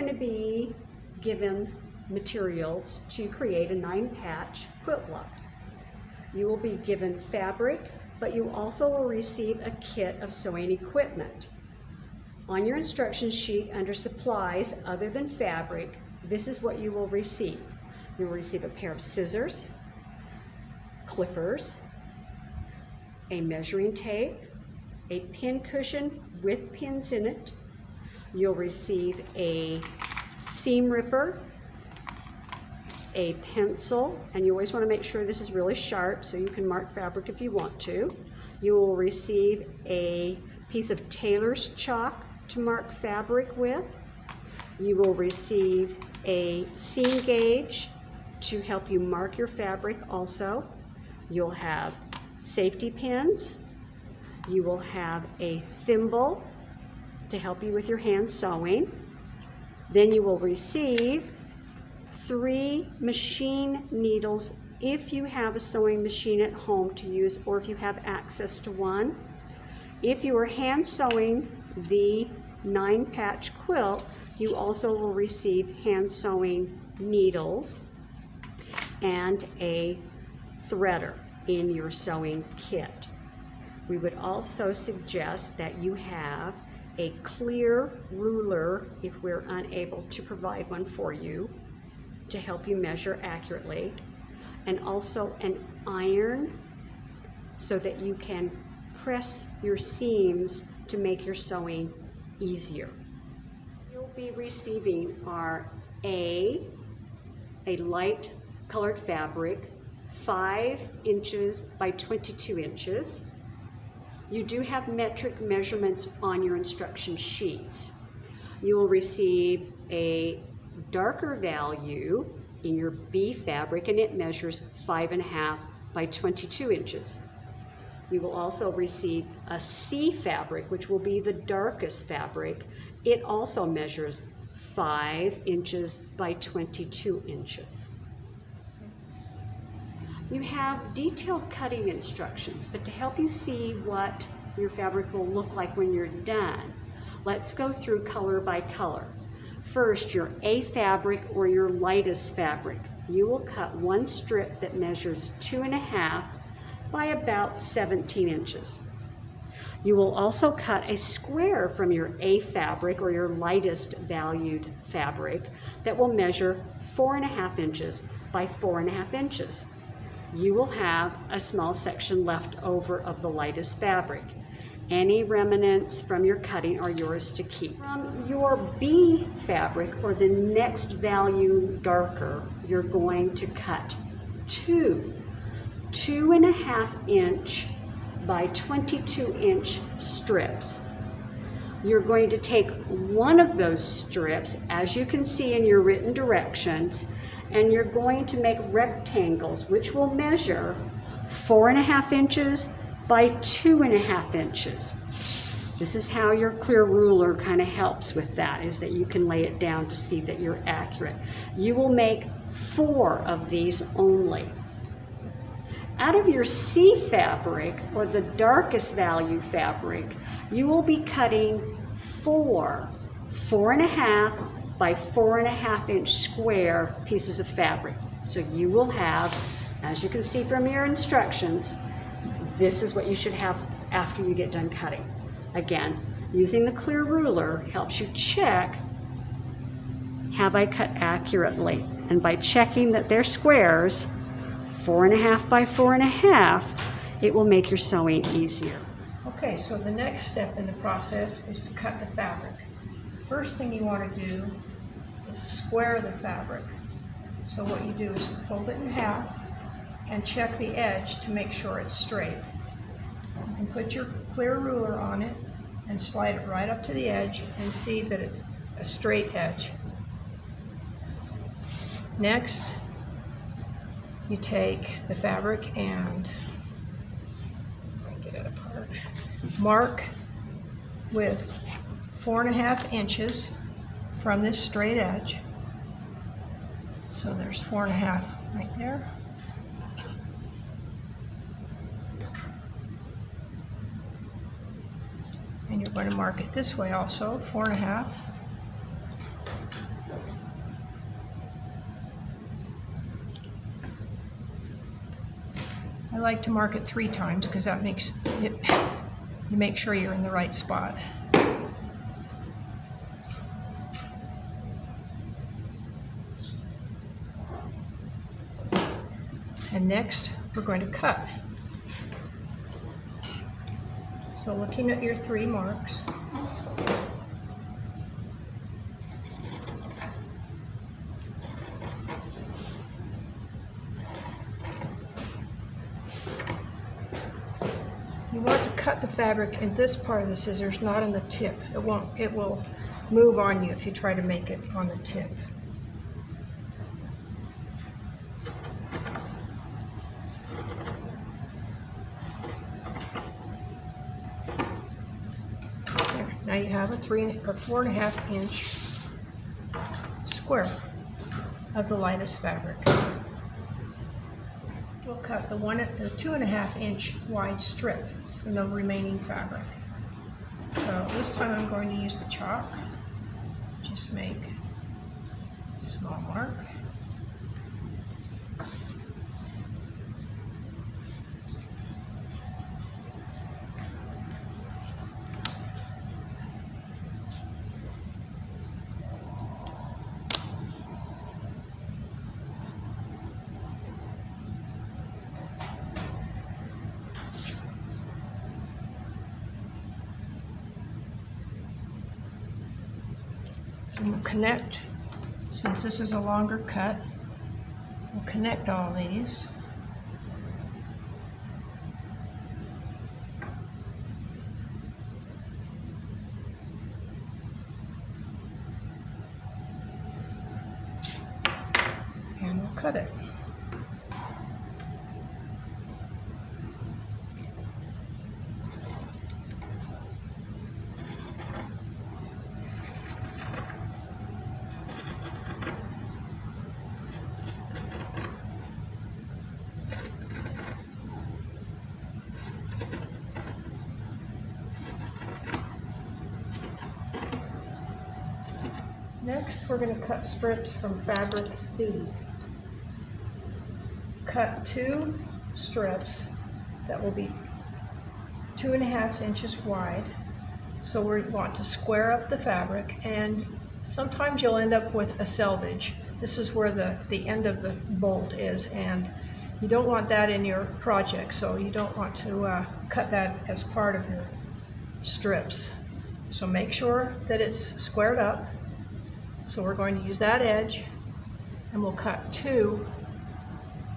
going to be given materials to create a 9-patch quilt block. You will be given fabric, but you also will receive a kit of sewing equipment. On your instruction sheet under supplies other than fabric, this is what you will receive. You will receive a pair of scissors, clippers, a measuring tape, a pin cushion with pins in it. You'll receive a seam ripper, a pencil, and you always want to make sure this is really sharp so you can mark fabric if you want to. You will receive a piece of tailor's chalk to mark fabric with. You will receive a seam gauge to help you mark your fabric also. You'll have safety pins. You will have a thimble to help you with your hand sewing. Then you will receive 3 machine needles if you have a sewing machine at home to use, or if you have access to one. If you are hand sewing the 9-patch quilt, you also will receive hand sewing needles and a threader in your sewing kit. We would also suggest that you have a clear ruler if we're unable to provide one for you to help you measure accurately, and also an iron so that you can press your seams to make your sewing easier. You'll be receiving our a light colored fabric, 5 inches by 22 inches. You do have metric measurements on your instruction sheets. You will receive a darker value in your B fabric, and it measures 5.5 by 22 inches. You will also receive a C fabric, which will be the darkest fabric. It also measures 5 inches by 22 inches. You have detailed cutting instructions, but to help you see what your fabric will look like when you're done, let's go through color by color. First, your A fabric or your lightest fabric. You will cut 1 strip that measures 2.5 by about 17 inches. You will also cut a square from your A fabric or your lightest valued fabric that will measure 4.5 inches by 4.5 inches. You will have a small section left over of the lightest fabric. Any remnants from your cutting are yours to keep. From your B fabric, or the next value darker, you're going to cut 2.5 inch by 22 inch strips. You're going to take one of those strips, as you can see in your written directions, and you're going to make rectangles which will measure 4.5 inches by 2.5 inches. This is how your clear ruler kind of helps with that, is that you can lay it down to see that you're accurate. You will make 4 of these only. Out of your C fabric, or the darkest value fabric, you will be cutting 4.5 by 4.5 inch square pieces of fabric. So you will have, as you can see from your instructions, this is what you should have after you get done cutting. Again, using the clear ruler helps you check, have I cut accurately? And by checking that they're squares, 4.5 by 4.5, it will make your sewing easier. Okay, so the next step in the process is to cut the fabric. First thing you want to do is square the fabric. So what you do is fold it in half and check the edge to make sure it's straight. You can put your clear ruler on it and slide it right up to the edge and see that it's a straight edge. Next, you take the fabric and get it apart. Mark with 4.5 inches from this straight edge. So there's 4.5 right there. And you're going to mark it this way also, 4.5. I like to mark it 3 times because that makes it, you make sure you're in the right spot. And next, we're going to cut. So looking at your 3 marks, you want to cut the fabric in this part of the scissors, not on the tip. It will move on you if you try to make it on the tip. There, now you have a 4.5 inch square of the lightest fabric. We'll cut the 2.5 inch wide strip from the remaining fabric. So this time I'm going to use the chalk. Just make a small mark. And we'll connect, since this is a longer cut, we'll connect all these. And we'll cut it. Next, we're going to cut strips from fabric B. Cut 2 strips that will be 2.5 inches wide. So we want to square up the fabric, and sometimes you'll end up with a selvage. This is where the end of the bolt is, and you don't want that in your project, so you don't want to cut that as part of your strips. So make sure that it's squared up. So we're going to use that edge, and we'll cut 2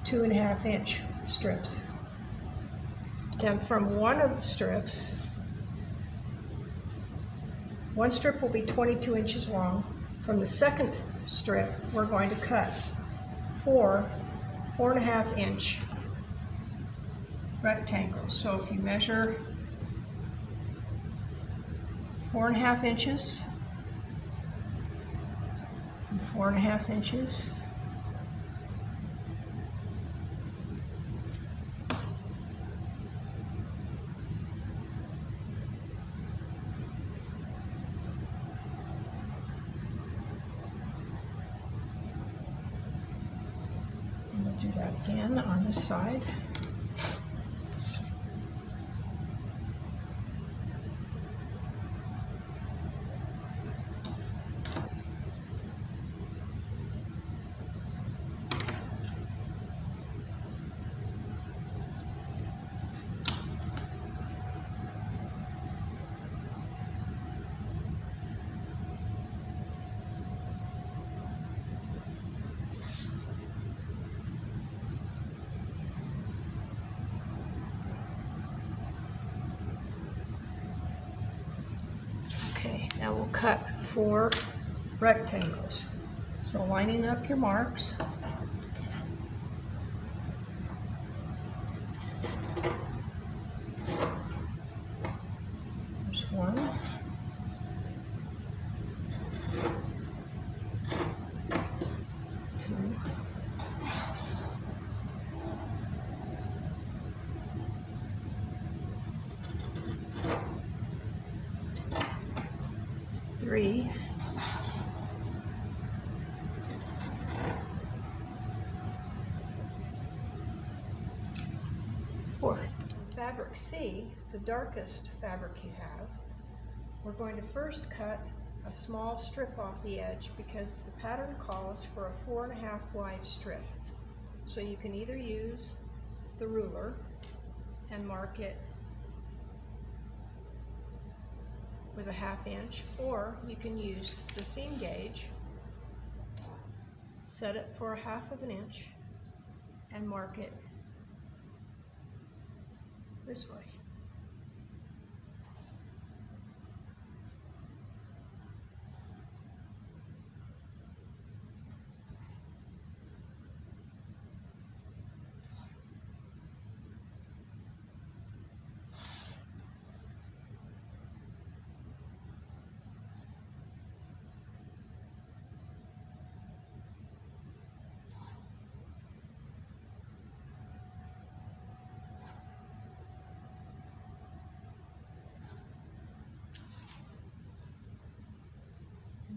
2.5 inch strips. Then from one of the strips, one strip will be 22 inches long. From the second strip, we're going to cut 4.5 inch rectangles. So if you measure 4.5 inches, 4.5 inches, and we'll do that again on this side. Okay, now we'll cut 4 rectangles. So lining up your marks. There's 1. 2. 3. 4. fabric C, the darkest fabric you have, we're going to first cut a small strip off the edge because the pattern calls for a 4.5 wide strip. So you can either use the ruler and mark it with a 1/2 inch, or you can use the seam gauge, set it for a 1/2 inch, and mark it this way.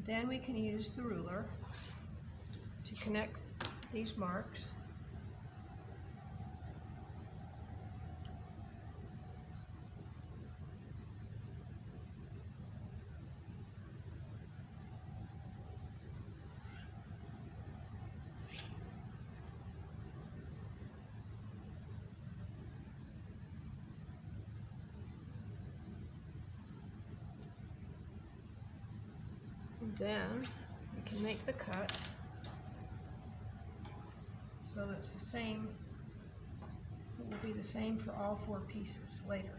Then we can use the ruler to connect these marks. Then we can make the cut so that it's the same. It will be the same for all 4 pieces later.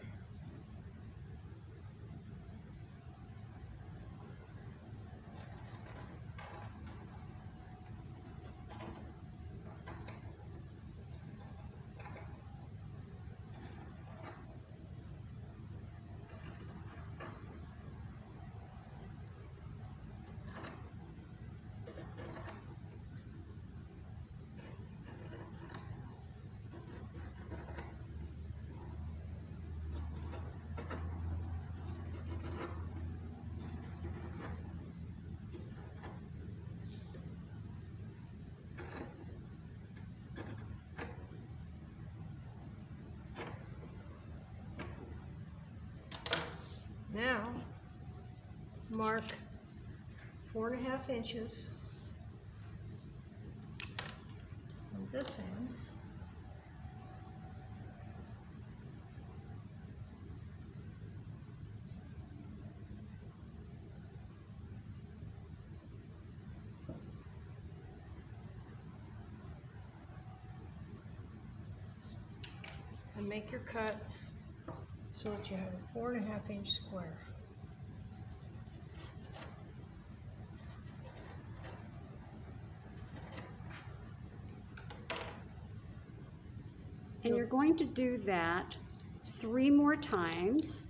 Now, mark 4.5 inches on this end. And make your cut so that you have a 4.5 inch square. And you're going to do that 3 more times.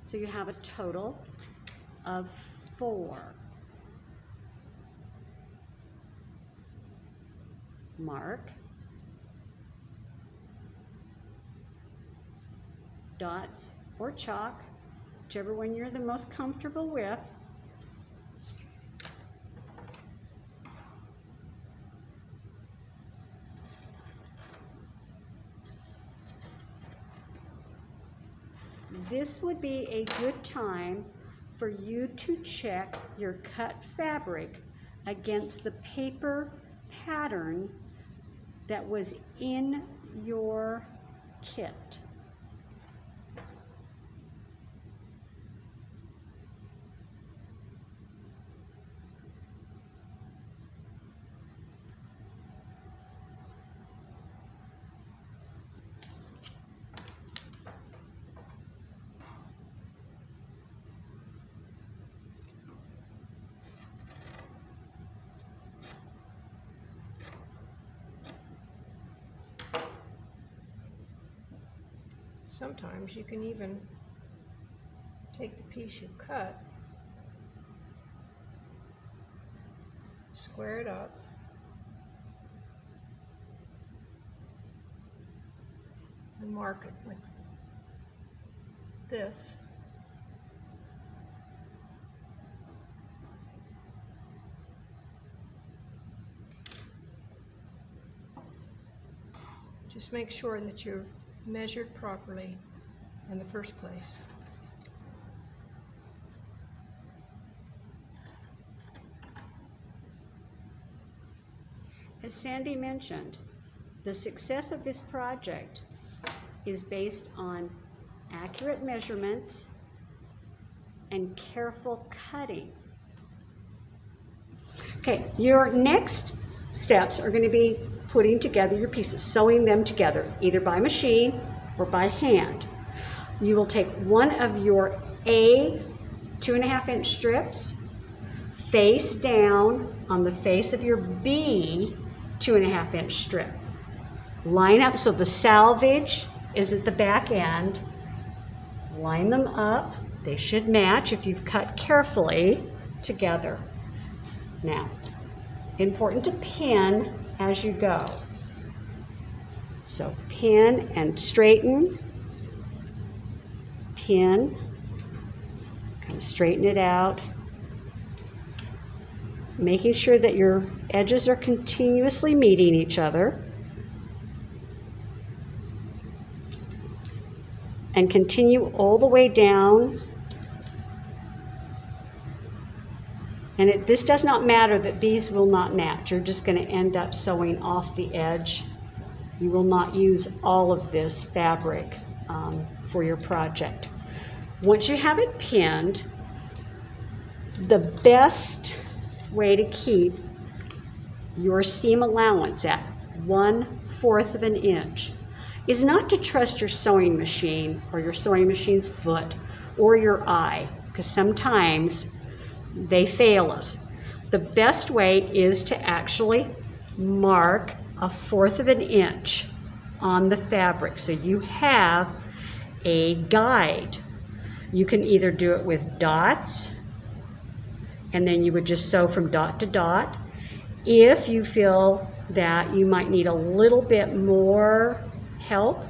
So you have a total of 4. Mark. Dots or chalk, whichever one you're the most comfortable with. This would be a good time for you to check your cut fabric against the paper pattern that was in your kit. Sometimes you can even take the piece you've cut, square it up, and mark it with this. Just make sure that you've measured properly in the first place. As Sandy mentioned, the success of this project is based on accurate measurements and careful cutting. Okay, your next steps are going to be putting together your pieces, sewing them together, either by machine or by hand. You will take one of your A 2.5-inch strips, face down on the face of your B 2.5-inch strip. Line up so the salvage is at the back end. Line them up. They should match if you've cut carefully together. Now, important to pin as you go. So pin and straighten, pin, kind of straighten it out, making sure that your edges are continuously meeting each other. And continue all the way down. And this does not matter that these will not match. You're just going to end up sewing off the edge. You will not use all of this fabric for your project. Once you have it pinned, the best way to keep your seam allowance at 1/4 of an inch is not to trust your sewing machine or your sewing machine's foot or your eye, because sometimes they fail us. The best way is to actually mark 1/4 of an inch on the fabric so you have a guide. You can either do it with dots, and then you would just sew from dot to dot. If you feel that you might need a little bit more help,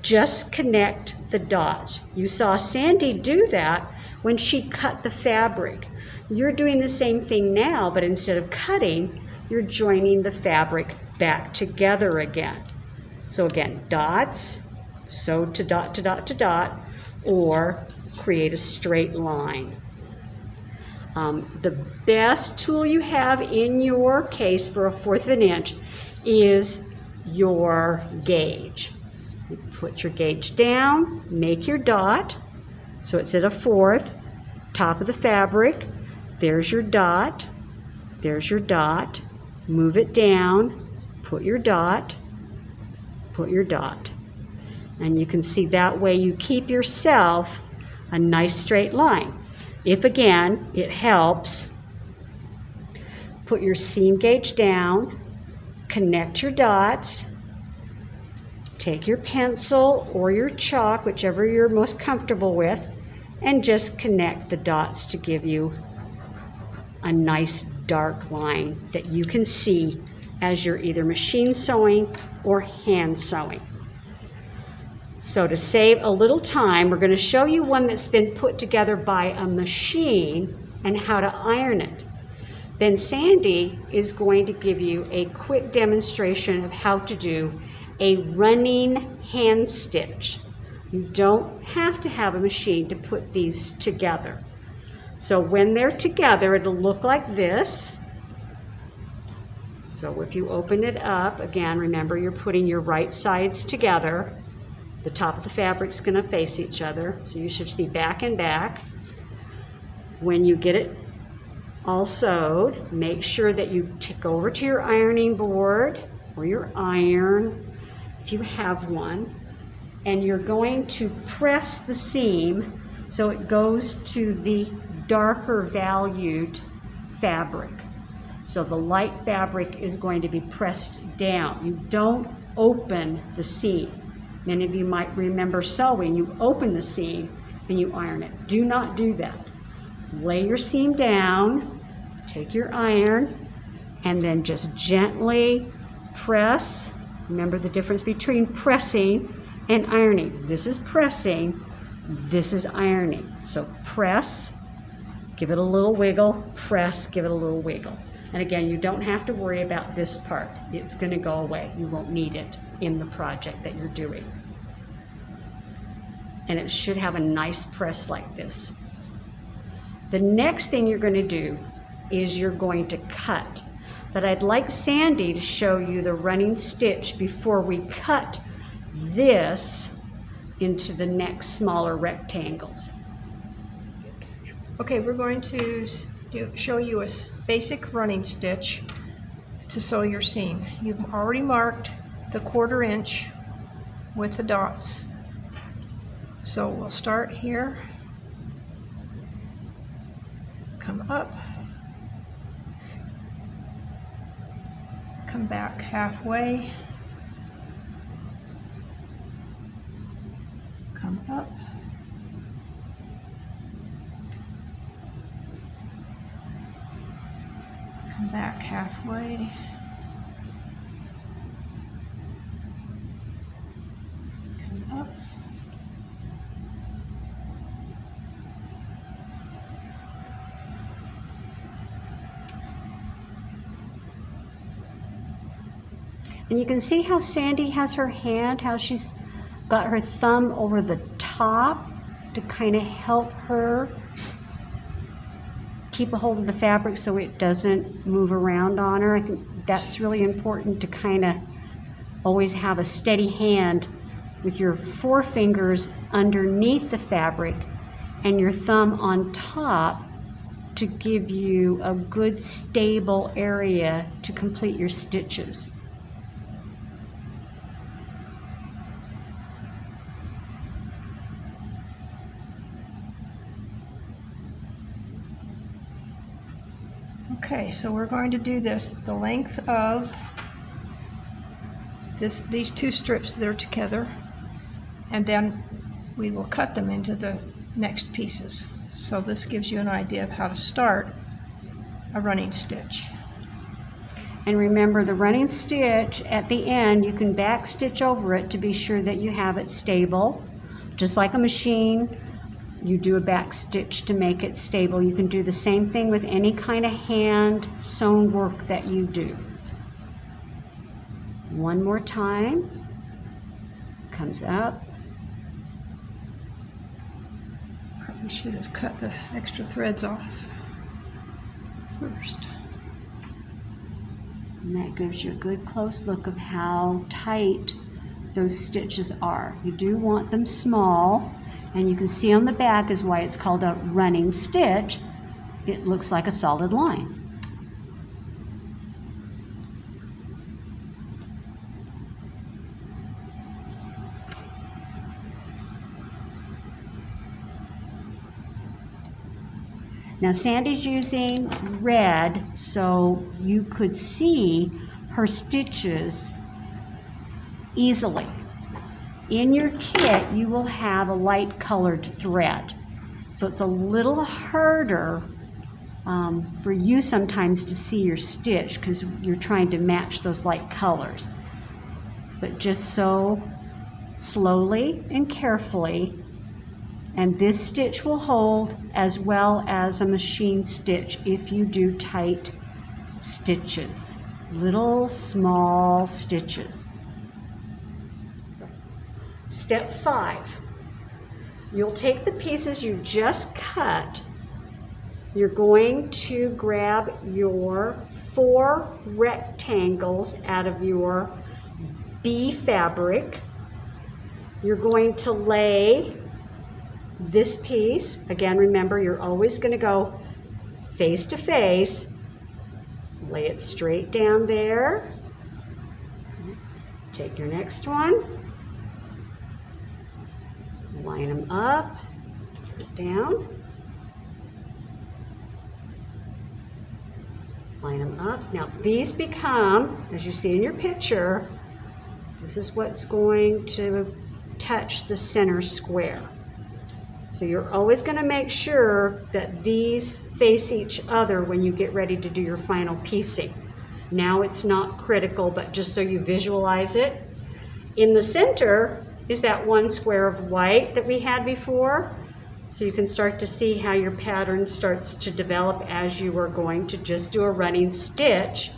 just connect the dots. You saw Sandy do that when she cut the fabric. You're doing the same thing now, but instead of cutting, you're joining the fabric back together again. So again, dots, sew to dot to dot to dot, or create a straight line. The best tool you have in your case for 1/4 of an inch is your gauge. You put your gauge down, make your dot, so it's at 1/4, top of the fabric. There's your dot, there's your dot. Move it down, put your dot, put your dot. And you can see that way you keep yourself a nice straight line. If again, it helps, put your seam gauge down, connect your dots, take your pencil or your chalk, whichever you're most comfortable with, and just connect the dots to give you a nice dark line that you can see as you're either machine sewing or hand sewing. So to save a little time, we're going to show you one that's been put together by a machine and how to iron it. Then Sandy is going to give you a quick demonstration of how to do a running hand stitch. You don't have to have a machine to put these together. So when they're together, it'll look like this. So if you open it up, again, remember you're putting your right sides together. The top of the fabric's going to face each other, so you should see back and back. When you get it all sewed, make sure that you go over to your ironing board or your iron, if you have one, and you're going to press the seam so it goes to the darker valued fabric. So the light fabric is going to be pressed down. You don't open the seam. Many of you might remember sewing, you open the seam and you iron it. Do not do that. Lay your seam down, take your iron, and then just gently press. Remember the difference between pressing and ironing. This is pressing, this is ironing. So press, give it a little wiggle, press, give it a little wiggle. And again, you don't have to worry about this part. It's going to go away. You won't need it in the project that you're doing. and it should have a nice press like this. The next thing you're going to do is you're going to cut. But I'd like Sandy to show you the running stitch before we cut this into the next smaller rectangles. Okay, we're going to show you a basic running stitch to sew your seam. You've already marked the 1/4 inch with the dots. So we'll start here, come up, come back halfway, come up, come back halfway, come up, And you can see how Sandy has her hand, how she's got her thumb over the top to kind of help her keep a hold of the fabric so it doesn't move around on her. I think that's really important to kind of always have a steady hand with your forefingers underneath the fabric and your thumb on top to give you a good stable area to complete your stitches. Okay, so we're going to do this the length of these 2 strips that are together, and then we will cut them into the next pieces. So this gives you an idea of how to start a running stitch. And remember, the running stitch at the end, you can back stitch over it to be sure that you have it stable. Just like a machine, you do a back stitch to make it stable. You can do the same thing with any kind of hand sewn work that you do. One more time. Comes up. Probably should have cut the extra threads off first. And that gives you a good close look of how tight those stitches are. You do want them small, and you can see on the back is why it's called a running stitch. It looks like a solid line. Now Sandy's using red so you could see her stitches easily. In your kit, you will have a light colored thread. So it's a little harder for you sometimes to see your stitch because you're trying to match those light colors. But just sew slowly and carefully, and this stitch will hold as well as a machine stitch if you do tight stitches, little small stitches. Step 5, you'll take the pieces you just cut. You're going to grab your 4 rectangles out of your B fabric. You're going to lay this piece, again remember you're always going to go face to face, lay it straight down there. Take your next one, line them up, put it down, line them up. Now these become, as you see in your picture, this is what's going to touch the center square. So you're always going to make sure that these face each other when you get ready to do your final piecing. Now it's not critical, but just so you visualize it. In the center is that one square of white that we had before. So you can start to see how your pattern starts to develop as you are going to just do a running stitch.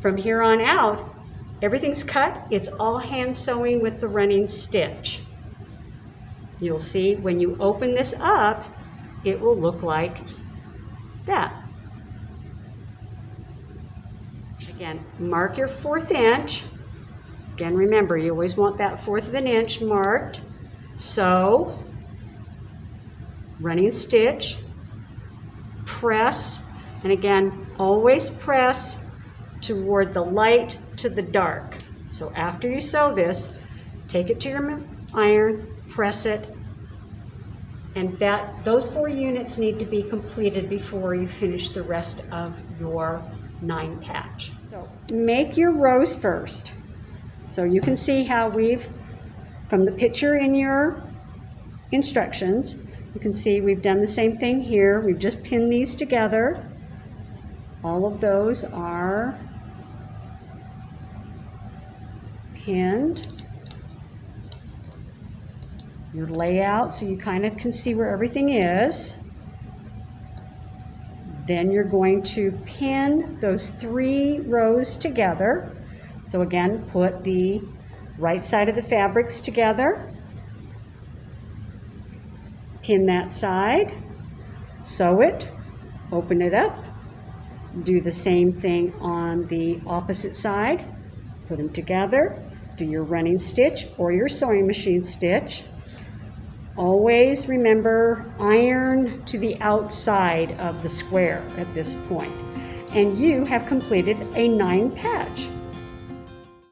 From here on out, everything's cut. It's all hand sewing with the running stitch. You'll see when you open this up, it will look like that. Again, mark your 1/4 inch. Again, remember, you always want that 1/4 of an inch marked. Sew, running stitch, press, and again, always press toward the light to the dark. So after you sew this, take it to your iron, press it, and those 4 units need to be completed before you finish the rest of your 9 patch. So make your rows first. So you can see how from the picture in your instructions, you can see we've done the same thing here. We've just pinned these together. All of those are pinned. Your layout, so you kind of can see where everything is. Then you're going to pin those 3 rows together. So again, put the right side of the fabrics together. Pin that side, sew it, open it up, do the same thing on the opposite side, put them together, do your running stitch or your sewing machine stitch. Always remember, iron to the outside of the square at this point, and you have completed a 9 patch.